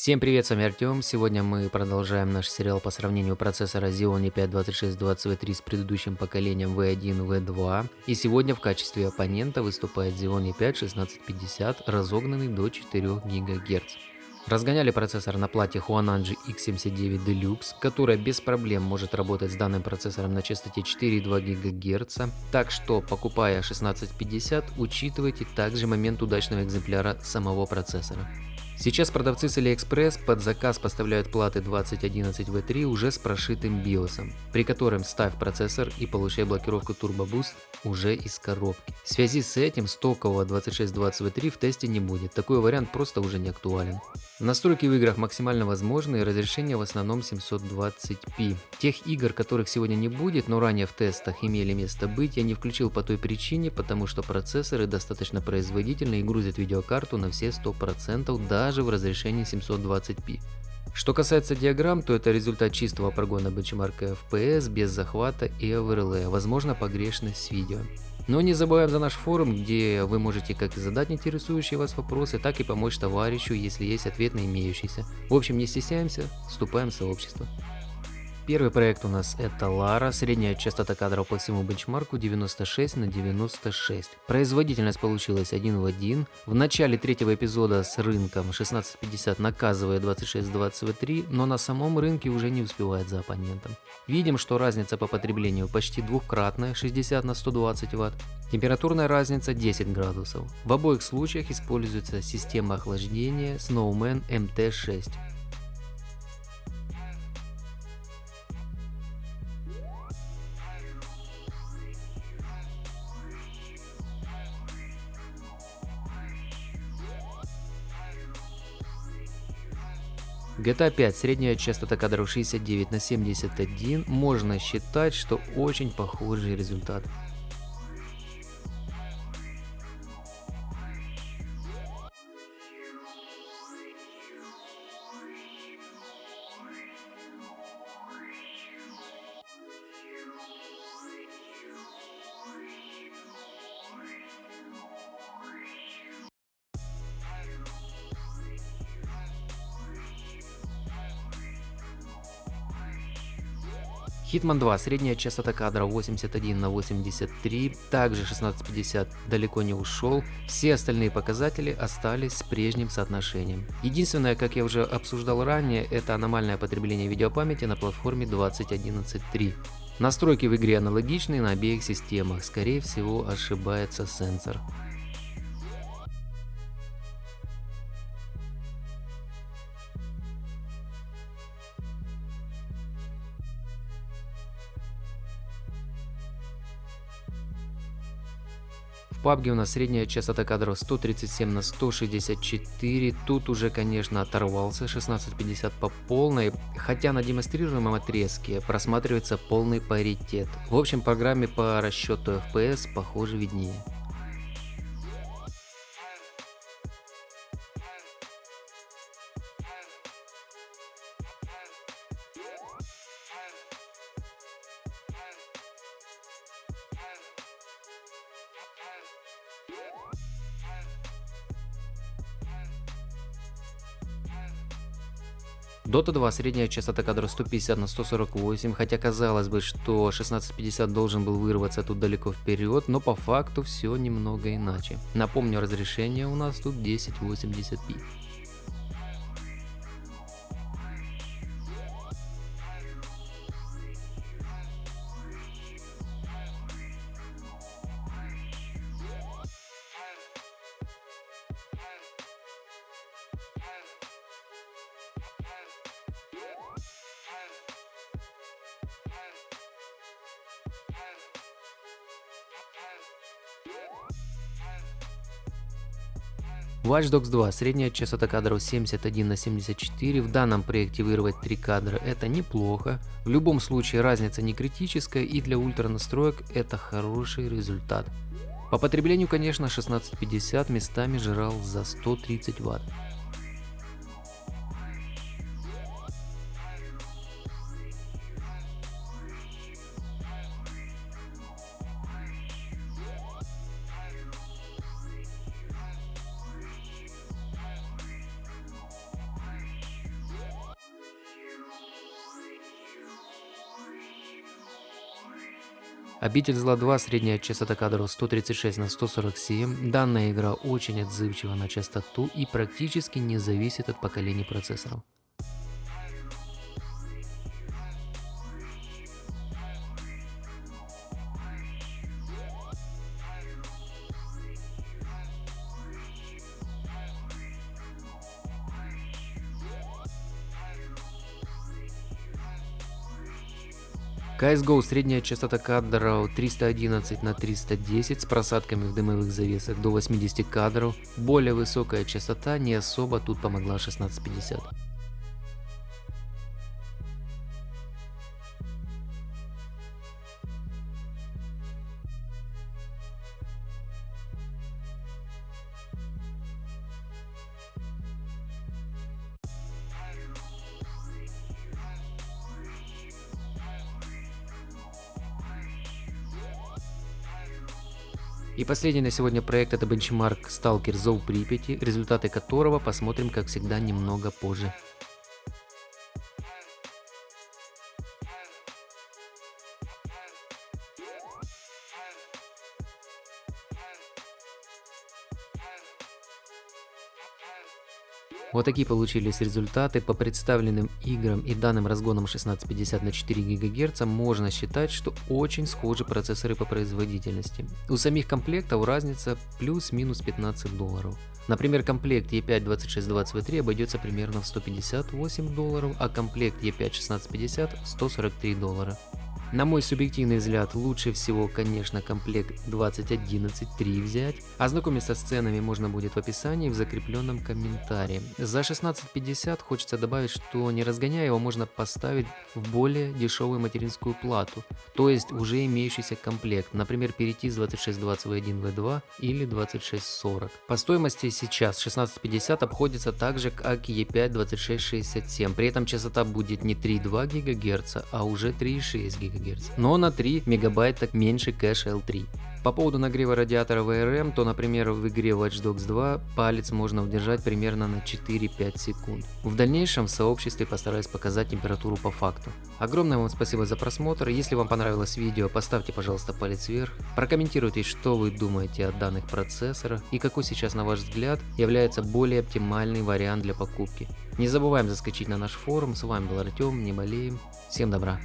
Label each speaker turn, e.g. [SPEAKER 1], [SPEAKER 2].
[SPEAKER 1] Всем привет, с вами Артем. Сегодня мы продолжаем наш сериал по сравнению процессора Xeon E5 2620V3 с предыдущим поколением V1, V2. И сегодня в качестве оппонента выступает Xeon E5 1650, разогнанный до 4 ГГц. Разгоняли процессор на плате Huananji X79 Deluxe, которая без проблем может работать с данным процессором на частоте 4,2 ГГц, так что, покупая 1650, учитывайте также момент удачного экземпляра самого процессора. Сейчас продавцы с AliExpress под заказ поставляют платы 2011V3 уже с прошитым биосом, при котором ставь процессор и получай блокировку Turbo Boost уже из коробки. В связи с этим стокового 2620V3 в тесте не будет, такой вариант просто уже не актуален. Настройки в играх максимально возможны и разрешение в основном 720p. Тех игр, которых сегодня не будет, но ранее в тестах имели место быть, я не включил по той причине, потому что процессоры достаточно производительны и грузят видеокарту на все 100%, даже в разрешении 720p. Что касается диаграмм, то это результат чистого прогона бенчмарка FPS без захвата и оверлея, возможно погрешность с видео. Но не забываем за наш форум, где вы можете как задать интересующие вас вопросы, так и помочь товарищу, если есть ответ на имеющийся. В общем, не стесняемся, вступаем в сообщество. Первый проект у нас это Lara, средняя частота кадров по всему бенчмарку 96/96. Производительность получилась 1 в 1. В начале третьего эпизода с рынком 1650 наказывает 2620V3, но на самом рынке уже не успевает за оппонентом. Видим, что разница по потреблению почти двухкратная, 60 на 120 Вт. Температурная разница 10 градусов. В обоих случаях используется система охлаждения Snowman MT6. GTA 5, средняя частота кадров 69/71, можно считать, что очень похожий результат. Hitman 2, средняя частота кадра 81/83, также 1650 далеко не ушел, все остальные показатели остались с прежним соотношением. Единственное, как я уже обсуждал ранее, это аномальное потребление видеопамяти на платформе 2011.3. Настройки в игре аналогичны на обеих системах, скорее всего ошибается сенсор. В PUBG у нас средняя частота кадров 137/164, тут уже конечно оторвался 1650 по полной, хотя на демонстрируемом отрезке просматривается полный паритет. В общем, программе по расчету FPS похоже виднее. Dota 2, средняя частота кадров 150/148, хотя казалось бы, что 1650 должен был вырваться тут далеко вперед, но по факту все немного иначе. Напомню, разрешение у нас тут 1080p. Watch Dogs 2, средняя частота кадров 71/74, в данном проекте вырвать 3 кадра это неплохо, в любом случае разница не критическая и для ультра настроек это хороший результат. По потреблению, конечно, 1650 местами жрал за 130 Вт. Обитель зла 2, средняя частота кадров 136 на 147. Данная игра очень отзывчива на частоту и практически не зависит от поколений процессоров. CSGO средняя частота кадров 311 на 310 с просадками в дымовых завесах до 80 кадров. Более высокая частота не особо тут помогла 1650. И последний на сегодня проект — это бенчмарк Stalker Зов Припяти, результаты которого посмотрим, как всегда, немного позже. Вот такие получились результаты. По представленным играм и данным разгоном 1650 на 4 ГГц можно считать, что очень схожи процессоры по производительности. У самих комплектов разница плюс-минус $15. Например, комплект E5-2620V3 обойдется примерно в $158, а комплект E5-1650 в $143. На мой субъективный взгляд, лучше всего, конечно, комплект 2011-3 взять. Ознакомиться с ценами можно будет в описании в закрепленном комментарии. За 1650 хочется добавить, что не разгоняя его, можно поставить в более дешевую материнскую плату, то есть уже имеющийся комплект, например, перейти с 2620V1V2 или 2640. По стоимости сейчас 1650 обходится так же, как и E5-2667, при этом частота будет не 3,2 ГГц, а уже 3,6 ГГц. Но на 3 мегабайта меньше кэша L3. По поводу нагрева радиатора VRM, то, например, в игре Watch Dogs 2 палец можно удержать примерно на 4-5 секунд. В дальнейшем в сообществе постараюсь показать температуру по факту. Огромное вам спасибо за просмотр. Если вам понравилось видео, поставьте, пожалуйста, палец вверх. Прокомментируйте, что вы думаете о данных процессорах и какой сейчас, на ваш взгляд, является более оптимальный вариант для покупки. Не забываем заскочить на наш форум. С вами был Артем, не болеем. Всем добра.